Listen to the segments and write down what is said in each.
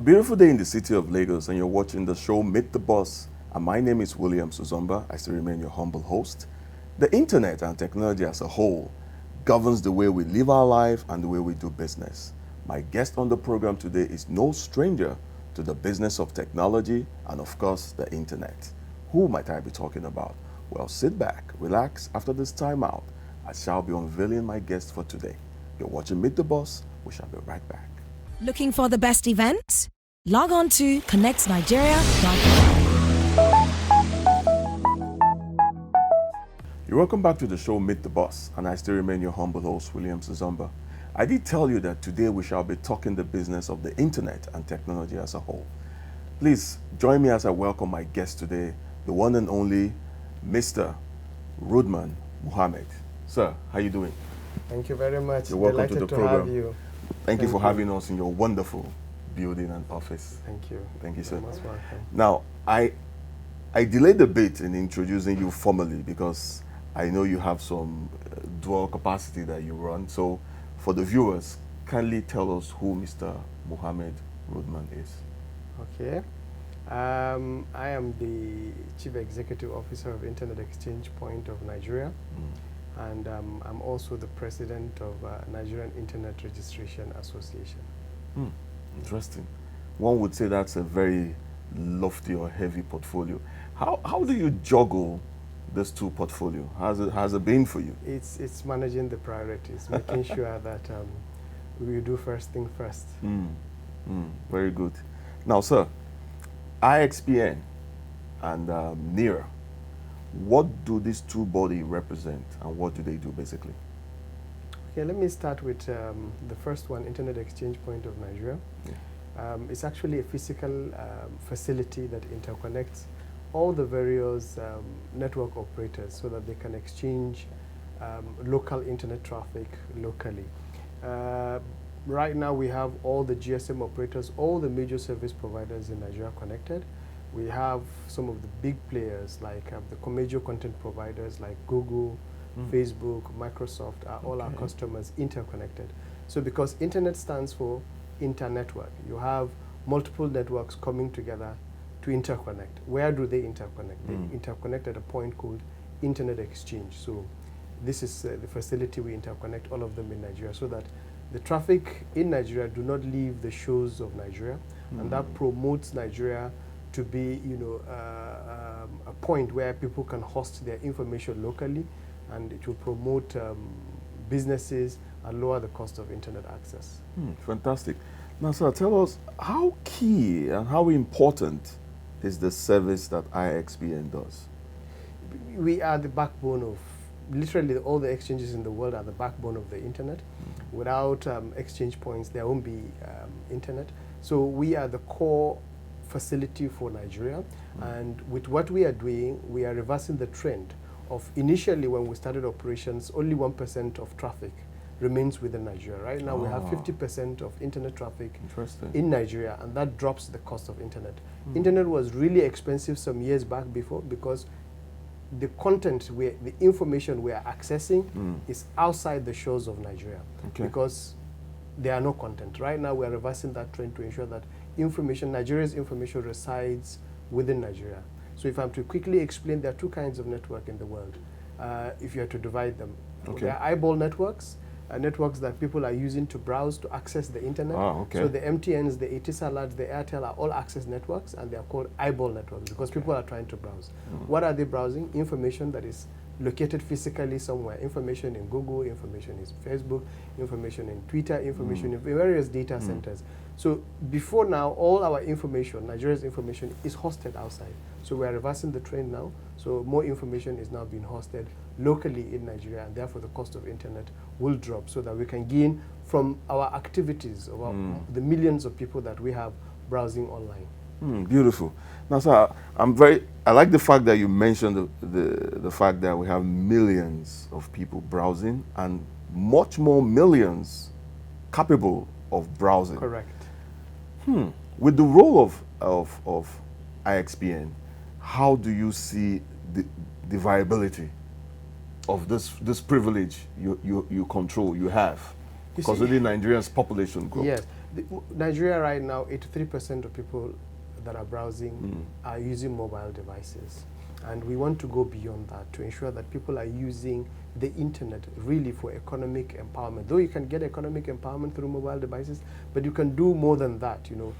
beautiful day in the city of Lagos, and you're watching the show Meet the Boss. And my name is William Suzomba. I still remain your humble host. The internet and technology as a whole governs the way we live our life and the way we do business. My guest on the program today is no stranger to the business of technology and, of course, the internet. Who might I be talking about? Well, sit back, relax after this timeout. I shall be unveiling my guest for today. You're watching Meet the Boss. We shall be right back. Looking for the best events? Log on to Connectnigeria.com. You're welcome back to the show Meet the Boss, and I still remain your humble host, William Suzomba. I did tell you that today we shall be talking the business of the internet and technology as a whole. Please join me as I welcome my guest today, the one and only Mr. Rudman Muhammed. Sir, how you doing? Thank you very much. You're welcome Delighted to the program. Have you. Thank you for having us in your wonderful building and office. Thank you. Thank you, sir. You're most welcome. Now, I delayed a bit in introducing you formally because I know you have some dual capacity that you run. So, for the viewers, kindly tell us who Mr. Mohammed Rudman is. Okay. I am the Chief Executive Officer of Internet Exchange Point of Nigeria. And I'm also the President of Nigerian Internet Registration Association. Interesting. One would say that's a very lofty or heavy portfolio. How do you juggle these two portfolio? How's it been for you? It's managing the priorities, making sure that we do first thing first. Very good. Now, sir, IXPN and NIRA, what do these two bodies represent and what do they do basically? Okay, let me start with the first one, Internet Exchange Point of Nigeria. Yeah. It's actually a physical facility that interconnects all the various network operators so that they can exchange local internet traffic locally. Right now we have all the GSM operators, all the major service providers in Nigeria connected. We have some of the big players like the major content providers like Google, Facebook, Microsoft are all our customers interconnected. So because internet stands for internetwork, you have multiple networks coming together to interconnect. Where do they interconnect? They interconnect at a point called Internet Exchange. So this is the facility we interconnect all of them in Nigeria so that the traffic in Nigeria do not leave the shores of Nigeria, and that promotes Nigeria to be, a point where people can host their information locally, and it will promote businesses and lower the cost of internet access. Fantastic. Now, sir, tell us how key and how important is the service that IXPN does? We are the backbone of, literally all the exchanges in the world are the backbone of the internet. Without exchange points, there won't be internet. So we are the core facility for Nigeria, and with what we are doing, we are reversing the trend of initially when we started operations, only 1% of traffic remains within Nigeria. Right now we have 50% of internet traffic in Nigeria, and that drops the cost of internet. Internet was really expensive some years back before because the content, the information we are accessing is outside the shores of Nigeria because there are no content. Right now we are reversing that trend to ensure that Nigeria's information resides within Nigeria. So if I'm to quickly explain, there are two kinds of network in the world, if you are to divide them. There are eyeball networks, networks that people are using to browse, to access the internet. So the MTNs, the Etisalat, the Airtel are all access networks, and they are called eyeball networks because people are trying to browse. What are they browsing? Information that is located physically somewhere. Information in Google, information in Facebook, information in Twitter, information in various data centers. So before now, all our information, Nigeria's information, is hosted outside. So we are reversing the trend now. So more information is now being hosted locally in Nigeria, and therefore the cost of internet will drop so that we can gain from our activities, of the millions of people that we have browsing online. Beautiful. Now, sir, I like the fact that you mentioned the fact that we have millions of people browsing and much more millions capable of browsing. Correct. With the role of IXPN, how do you see the viability of this privilege you control, you have? considering Nigeria's population growth. Yes. Nigeria right now, 83% of people that are browsing are using mobile devices. And we want to go beyond that to ensure that people are using the internet really for economic empowerment. Though you can get economic empowerment through mobile devices, but you can do more than that, you know.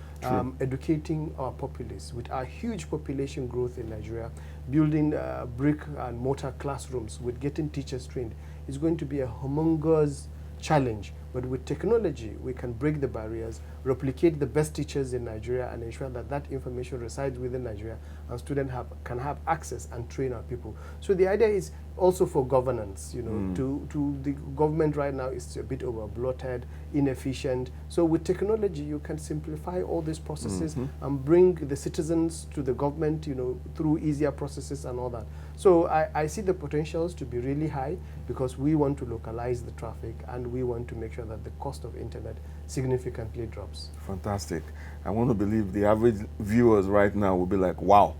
Educating our populace with our huge population growth in Nigeria, building brick and mortar classrooms with getting teachers trained is going to be a humongous challenge. But with technology, we can break the barriers, replicate the best teachers in Nigeria, and ensure that that information resides within Nigeria, and students can have access and train our people. So the idea is also for governance. You know, to the government right now is a bit over bloated, inefficient. So with technology, you can simplify all these processes and bring the citizens to the government, you know, through easier processes and all that. So I see the potentials to be really high, because we want to localize the traffic and we want to make sure that the cost of internet significantly drops. Fantastic. I want to believe the average viewers right now will be like, wow,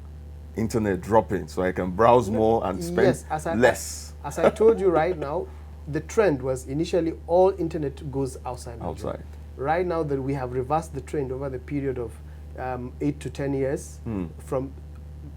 internet dropping, so I can browse more and spend less. As I told you right now, the trend was initially all internet goes outside Nigeria. Right now that we have reversed the trend over the period of 8 to 10 years from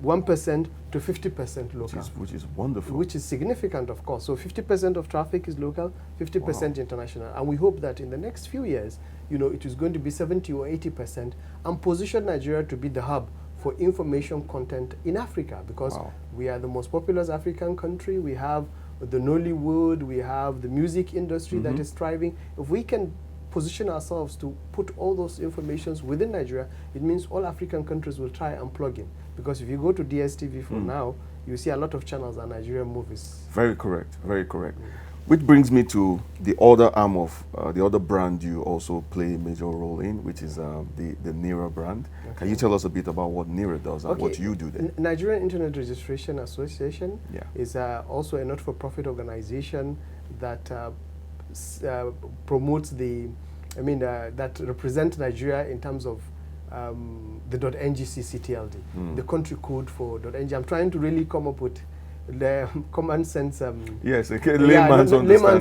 1% to 50% local. Which is wonderful. Which is significant, of course. So 50% of traffic is local, 50% international. And we hope that in the next few years, you know, it is going to be 70 or 80% and position Nigeria to be the hub for information content in Africa, because we are the most populous African country. We have the Nollywood, we have the music industry that is thriving. If we can position ourselves to put all those informations within Nigeria, it means all African countries will try and plug in. Because if you go to DSTV for now, you see a lot of channels are Nigerian movies. Very correct, very correct. Which brings me to the other arm of, the other brand you also play a major role in, which is the NIRA brand. Can you tell us a bit about what NIRA does and what you do there? Nigerian Internet Registration Association is also a not-for-profit organization that promotes that represents Nigeria in terms of the .ngccTLD, the country code for .ng. I'm trying to really come up with the common sense layman's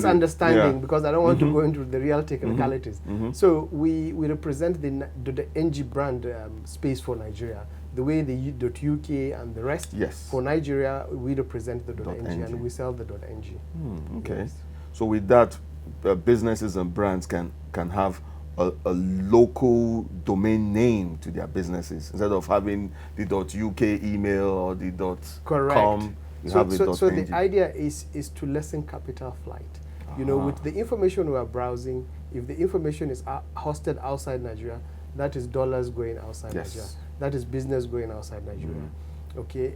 understanding, because I don't want to go into the real technicalities. So we represent the .ng brand space for Nigeria. The way the .uk and the rest, for Nigeria, we represent the .ng and we sell the .ng. Okay. Yes. So with that, businesses and brands can have a local domain name to their businesses instead of having the .uk email or the .com. So the idea is to lessen capital flight. You know, with the information we are browsing, if the information is hosted outside Nigeria, that is dollars going outside Nigeria. That is business going outside Nigeria. Okay.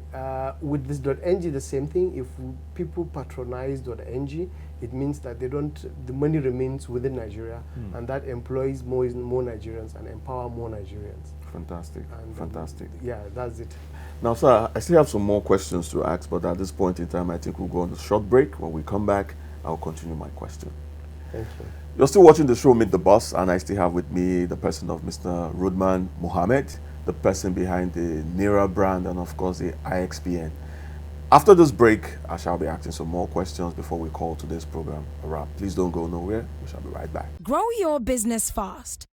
With this .ng, the same thing. If people patronize .ng, it means that the money remains within Nigeria, and that employs more Nigerians and empower more Nigerians. Fantastic, fantastic. Yeah, that's it. Now, sir, I still have some more questions to ask, but at this point in time, I think we'll go on a short break. When we come back, I'll continue my question. Thank you. You're still watching the show Meet the Boss, and I still have with me the person of Mr. Rudman Mohammed, the person behind the NIRA brand, and of course the IXPN. After this break, I shall be asking some more questions before we call today's program a wrap. Please don't go nowhere. We shall be right back. Grow your business fast.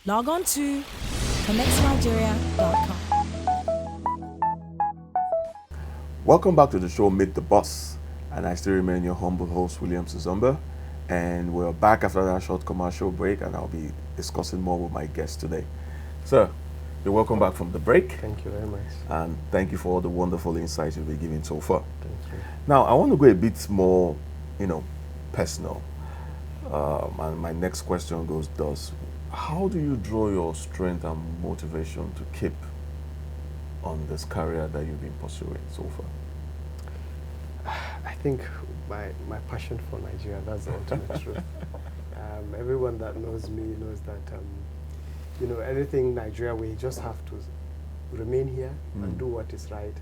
Log on to Connectnigeria.com. Welcome back to the show Meet the Boss, and I still remain your humble host, William Suzumba. And we're back after that short commercial break, and I'll be discussing more with my guest today. Sir, you're welcome back from the break. Thank you very much. And thank you for all the wonderful insights you've been giving so far. Thank you. Now, I want to go a bit more, personal. And my next question goes thus: how do you draw your strength and motivation to keep on this career that you've been pursuing so far? I think my passion for Nigeria, that's the ultimate truth. Everyone that knows me knows that, anything Nigeria, we just have to remain here and do what is right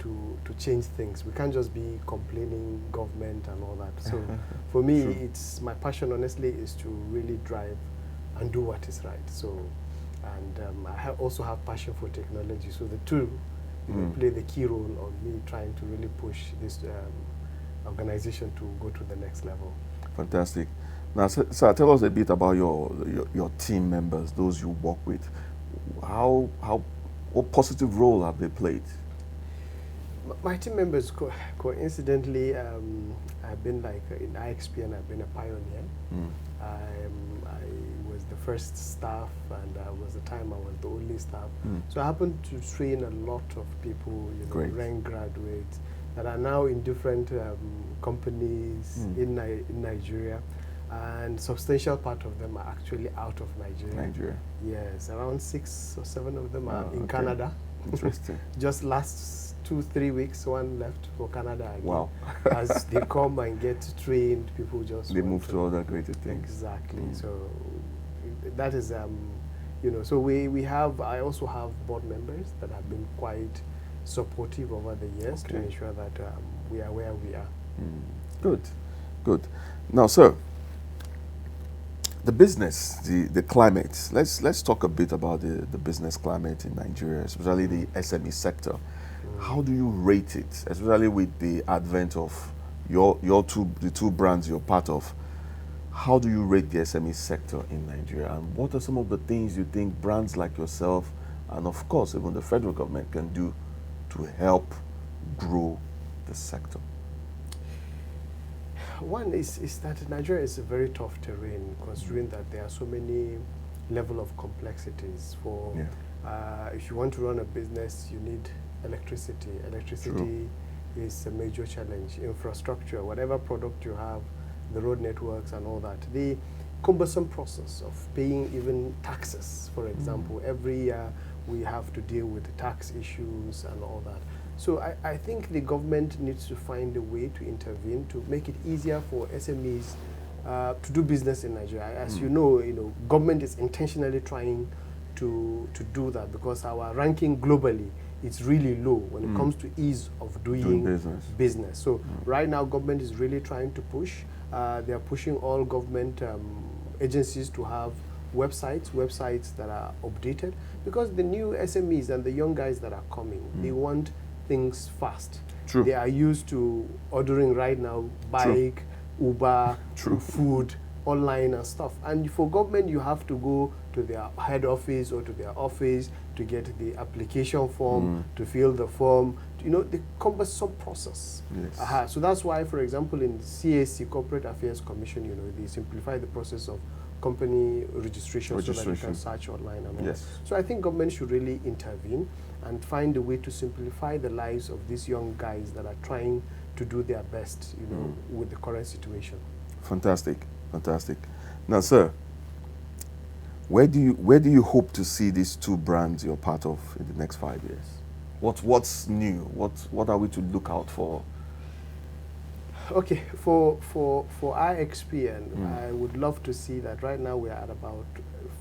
to change things. We can't just be complaining government and all that. So for me, it's my passion, honestly, is to really drive and do what is right. So, and I also have passion for technology. So the two play the key role of me trying to really push this organization to go to the next level. Fantastic. Now, sir, tell us a bit about your team members, those you work with. What positive role have they played? My team members, coincidentally, I've been like in IXPN, I've been a pioneer. I was the first staff, and was the time I was the only staff. So I happened to train a lot of people, rank graduates, that are now in different companies in Nigeria. And substantial part of them are actually out of Nigeria. Yes, around 6 or 7 of them are in Canada. Interesting. Just last 2-3 weeks, one left for Canada again. Wow. As they come and get trained, people just they move to other greater things. Exactly. So that is, so we have, I also have board members that have been quite supportive over the years to ensure that we are where we are. Good, good. Now, sir, the business, the climate. Let's talk a bit about the business climate in Nigeria, especially the SME sector. How do you rate it, especially with the advent of the two brands you're part of? How do you rate the SME sector in Nigeria, and what are some of the things you think brands like yourself, and of course even the federal government, can do to help grow the sector? One is that Nigeria is a very tough terrain, considering that there are so many level of complexities. If you want to run a business, you need electricity. Electricity is a major challenge. Infrastructure, whatever product you have, the road networks and all that. The cumbersome process of paying even taxes, for example. Every year we have to deal with the tax issues and all that. So I think the government needs to find a way to intervene to make it easier for SMEs to do business in Nigeria. As you know, government is intentionally trying to do that, because our ranking globally is really low when it comes to ease of doing business. So right now, government is really trying to push. They are pushing all government agencies to have websites that are updated, because the new SMEs and the young guys that are coming, they want things fast. They are used to ordering right now, bike, Uber, food, online and stuff. And for government, you have to go to their head office or to their office to get the application form, to fill the form, the cumbersome process. So that's why, for example, in CAC, Corporate Affairs Commission, they simplify the process of company registration so that you can search online and all that. So I think government should really intervene and find a way to simplify the lives of these young guys that are trying to do their best, with the current situation. Fantastic, fantastic. Now, sir, where do you hope to see these two brands you're part of in the next 5 years? What's new? What are we to look out for? Okay, for IXPN, I would love to see that right now we are at about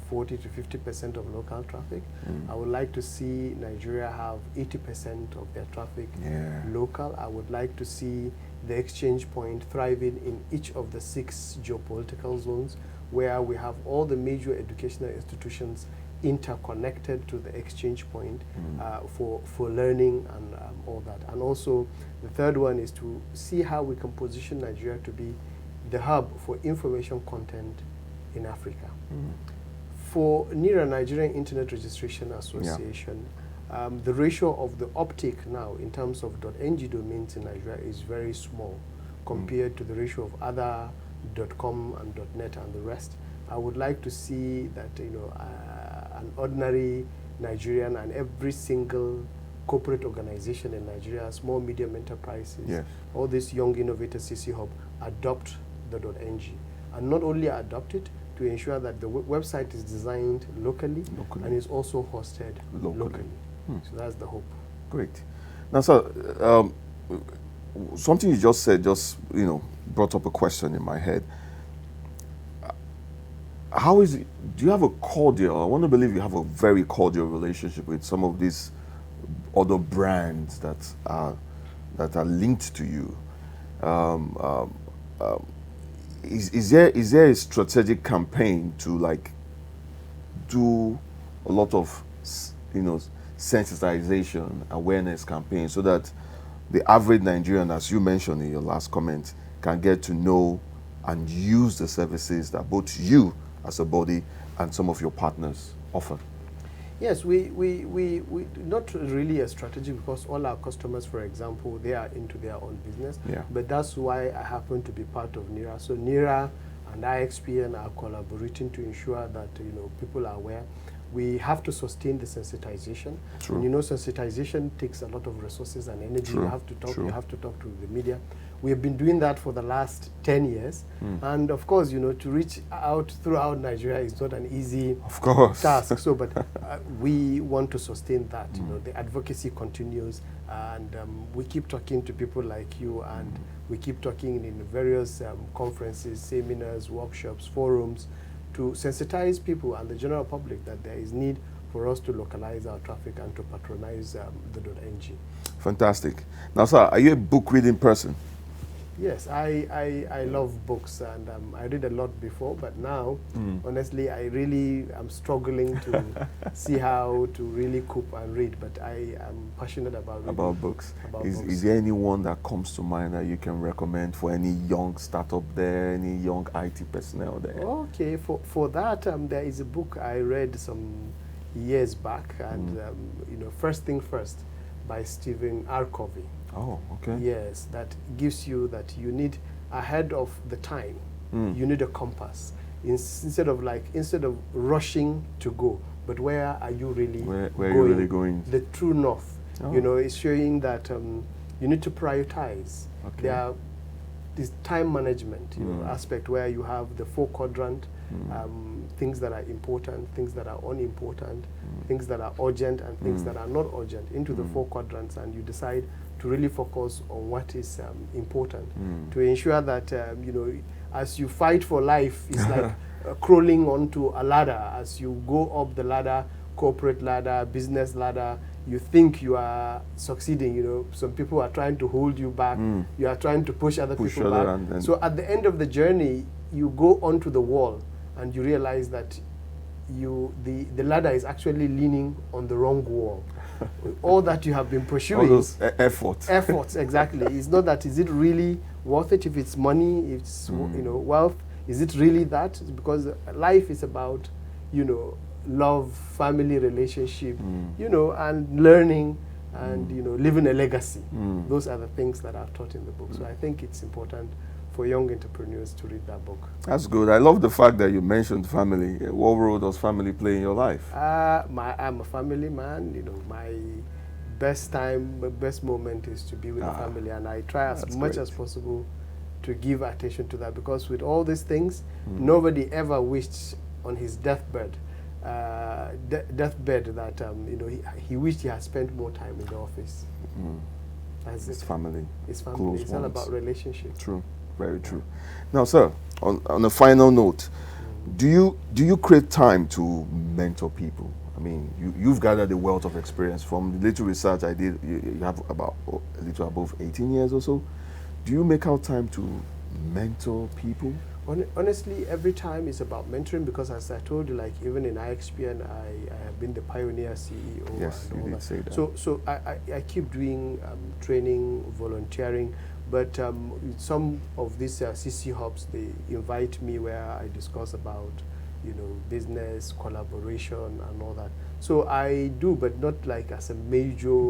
40 to 50% of local traffic. I would like to see Nigeria have 80% of their traffic local. I would like to see the exchange point thriving in each of the 6 geopolitical zones, where we have all the major educational institutions interconnected to the exchange point for learning and all that. And also, the third one is to see how we can position Nigeria to be the hub for information content in Africa. For NIRA, Nigerian Internet Registration Association, the ratio of the uptake now in terms of .ng domains in Nigeria is very small compared to the ratio of other .com and .net and the rest. I would like to see that an ordinary Nigerian and every single corporate organization in Nigeria, small medium enterprises, all these young innovators, CC Hub, adopt the .ng, and not only adopt it, to ensure that the website is designed locally and is also hosted locally. So that's the hope. Great. Now, sir, something you just said brought up a question in my head. How is it, do you have a cordial, I want to believe you have a very cordial relationship with some of these other brands that are linked to you? Is there a strategic campaign to do a lot of sensitization, awareness campaign, so that the average Nigerian, as you mentioned in your last comment, can get to know and use the services that both you as a body and some of your partners offer? Yes, we not really a strategy, because all our customers, for example, they are into their own business. Yeah. But that's why I happen to be part of NIRA. So NIRA and IXPN are collaborating to ensure that people are aware. We have to sustain the sensitization. True. And sensitization takes a lot of resources and energy. True. You have to talk. True. You have to talk to the media. We have been doing that for the last 10 years. And of course, to reach out throughout Nigeria is not an easy task. So, but we want to sustain that. The advocacy continues, and we keep talking to people like you, and we keep talking in various conferences, seminars, workshops, forums, to sensitize people and the general public that there is need for us to localize our traffic and to patronize the .ng. Fantastic. Now, sir, are you a book reading person? Yes, I love books, and I read a lot before, but now, honestly, I really am struggling to see how to really cope and read, but I am passionate about reading. About books. About Is books. there anyone that comes to mind that you can recommend for any young startup there, any young IT personnel there? Okay, for that, there is a book I read some years back, and First Thing First by Stephen R. Covey. Oh, okay. Yes, that gives you that you need, ahead of the time, you need a compass. Instead of rushing to go, but where are you really Where going? are you really going? The true north. Oh. It's showing that you need to prioritize. Okay. There are this time management aspect where you have the 4 quadrant, things that are important, things that are unimportant, things that are urgent, and things that are not urgent into the 4 quadrants, and you decide to really focus on what is important to ensure that as you fight for life, it's like crawling onto a ladder. As you go up the ladder, corporate ladder, business ladder, you think you are succeeding. Some people are trying to hold you back. You are trying to push other people back. So at the end of the journey, you go onto the wall, and you realize that the ladder is actually leaning on the wrong wall. All that you have been pursuing. All those efforts. Efforts, exactly. It's not that, is it really worth it? If it's money, if it's wealth, is it really that? Because life is about, love, family relationship, and learning, and living a legacy. Those are the things that are taught in the book. So I think it's important for young entrepreneurs to read that book. That's good. I love the fact that you mentioned family. What role does family play in your life? I'm a family man. My best moment is to be with the family, and I try as much as possible to give attention to that, because with all these things, nobody ever wished on his deathbed that he wished he had spent more time in the office. It's family. It's family. Close It's all ones. about relationship. True. Very true. Now, sir, on a final note, do you create time to mentor people? I mean, you've gathered a wealth of experience from the little research I did. You have about a little above 18 years or so. Do you make out time to mentor people? Honestly, every time is about mentoring, because as I told you, like even in IXPN, I have been the pioneer CEO. Yes, and all you did that. say that. So I keep doing training, volunteering, but some of these CC hubs, they invite me where I discuss about business, collaboration, and all that. So I do, but not like as a major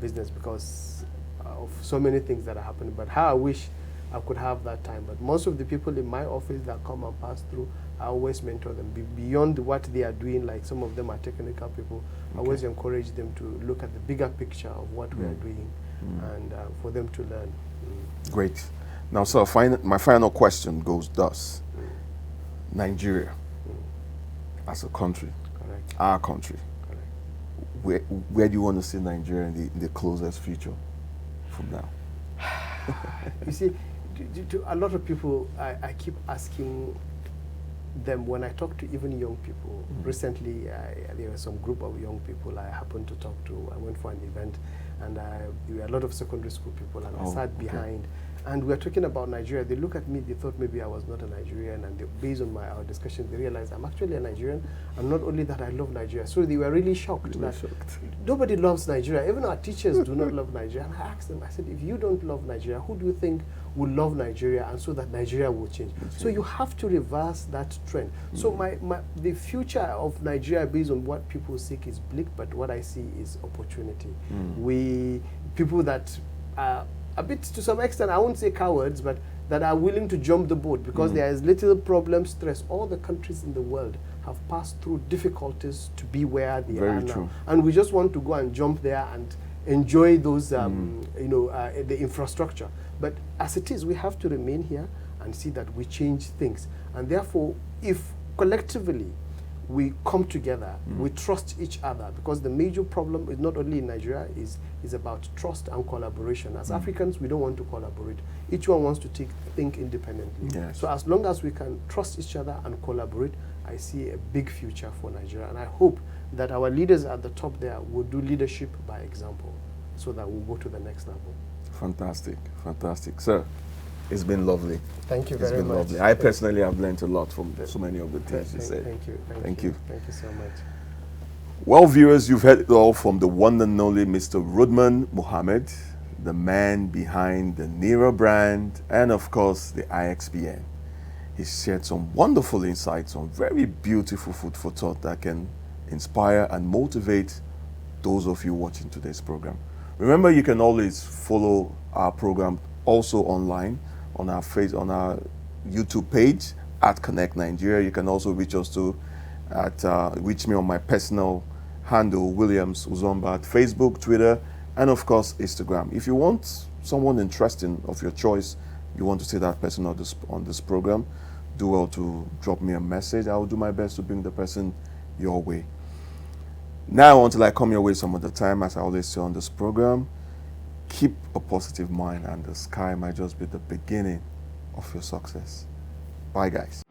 business, because of so many things that are happening. But how I wish I could have that time. But most of the people in my office that come and pass through, I always mentor them. Beyond what they are doing, like some of them are technical people, I always encourage them to look at the bigger picture of what we are doing, and for them to learn. Great. Now, sir, my final question goes thus. Nigeria, as a country, Correct. our country, Correct. where do you want to see Nigeria in the closest future from now? You see, to a lot of people, I keep asking them, when I talk to even young people. Recently, there was some group of young people I happened to talk to. I went for an event, and there were a lot of secondary school people, and I sat behind, and we're talking about Nigeria, they look at me, they thought maybe I was not a Nigerian, and based on our discussion, they realized I'm actually a Nigerian, and not only that, I love Nigeria. So they were really shocked. Nobody loves Nigeria. Even our teachers do not love Nigeria. And I asked them, I said, if you don't love Nigeria, who do you think will love Nigeria, and so that Nigeria will change? So you have to reverse that trend. So the future of Nigeria, based on what people seek, is bleak, but what I see is opportunity. People that are a bit, to some extent, I won't say cowards, but that are willing to jump the boat because there is little problem, stress. All the countries in the world have passed through difficulties to be where they are now. And we just want to go and jump there and enjoy those, the infrastructure. But as it is, we have to remain here and see that we change things. And therefore, if collectively we come together, we trust each other, because the major problem is not only in Nigeria, is about trust and collaboration. As Africans, we don't want to collaborate. Each one wants to think independently. Yes. So as long as we can trust each other and collaborate, I see a big future for Nigeria. And I hope that our leaders at the top there will do leadership by example, so that we'll go to the next level. Fantastic, fantastic. Sir, it's been lovely. Thank you very much. Lovely. I personally have learned a lot from so many of the things you said. Thank you. Thank you. Thank you so much. Well, viewers, you've heard it all from the one and only Mr. Rudman Mohammed, the man behind the NIRA brand, and of course, the IXPN. He shared some wonderful insights on very beautiful food for thought that can inspire and motivate those of you watching today's program. Remember, you can always follow our program also online on our YouTube page at Connectnigeria. You can also reach us reach me on my personal handle, Williams Uzomba, at Facebook, Twitter, and of course Instagram. If you want someone interesting of your choice, you want to see that person on this program, do well to drop me a message. I will do my best to bring the person your way. Now, until I come your way some other time, as I always say on this program, keep a positive mind, and the sky might just be the beginning of your success. Bye, guys.